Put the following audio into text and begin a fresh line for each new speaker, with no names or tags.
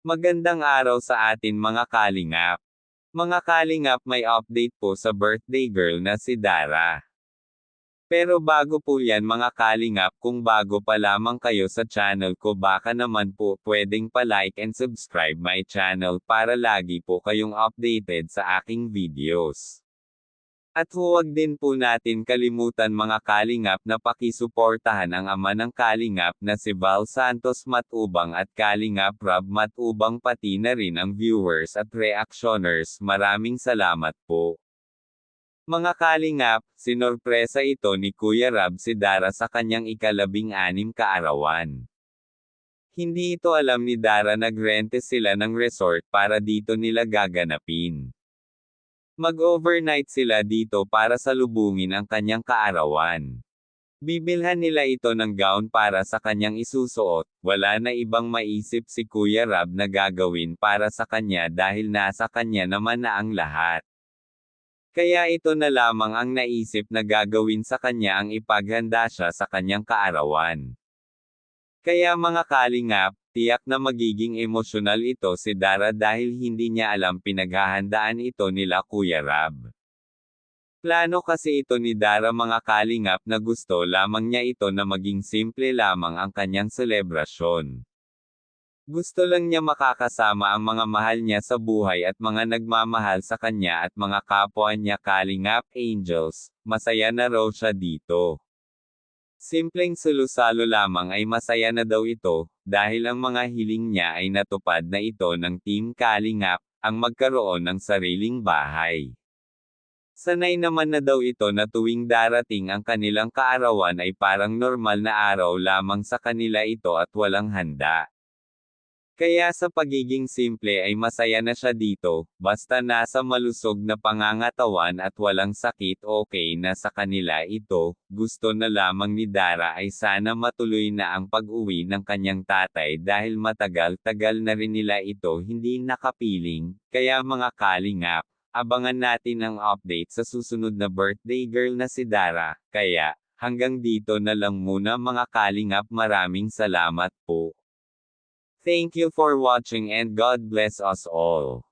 Magandang araw sa atin mga kalingap. Mga kalingap, may update po sa birthday girl na si Dara. Pero bago po yan mga kalingap, kung bago pa lamang kayo sa channel ko, baka naman po pwedeng pa-like and subscribe my channel para lagi po kayong updated sa aking videos. At huwag din po natin kalimutan mga kalingap na pakisuportahan ang ama ng kalingap na si Val Santos Matubang at Kalingap Rob Matubang, pati na rin ang viewers at reactioners. Maraming salamat po. Mga kalingap, sinorpresa ito ni Kuya Rob si Dara sa kanyang ika-16 kaarawan. Hindi ito alam ni Dara, nagrente sila ng resort para dito nila gaganapin. Mag-overnight sila dito para salubungin ang kanyang kaarawan. Bibilhan nila ito ng gown para sa kanyang isusuot. Wala na ibang maisip si Kuya Rob na gagawin para sa kanya dahil nasa kanya naman na ang lahat. Kaya ito na lamang ang naisip na gagawin sa kanya, ang ipaghanda siya sa kanyang kaarawan. Kaya mga kalingap, tiyak na magiging emosyonal ito si Dara dahil hindi niya alam pinaghahandaan ito nila Kuya Rob. Plano kasi ito ni Dara mga kalingap na gusto lamang niya ito na maging simple lamang ang kanyang selebrasyon. Gusto lang niya makakasama ang mga mahal niya sa buhay at mga nagmamahal sa kanya at mga kapwa niya kalingap angels. Masaya na raw siya dito. Simpleng salo-salo lamang ay masaya na daw ito, dahil ang mga hiling niya ay natupad na ito ng Team Kalingap, ang magkaroon ng sariling bahay. Sanay naman na daw ito na tuwing darating ang kanilang kaarawan ay parang normal na araw lamang sa kanila ito at walang handa. Kaya sa pagiging simple ay masaya na siya dito, basta nasa malusog na pangangatawan at walang sakit, okay na sa kanila ito. Gusto na lamang ni Dara ay sana matuloy na ang pag-uwi ng kanyang tatay dahil matagal-tagal na rin nila ito hindi nakapiling. Kaya mga kalingap, abangan natin ang update sa susunod na birthday girl na si Dara. Kaya, hanggang dito na lang muna mga kalingap, maraming salamat po. Thank you for watching and God bless us all.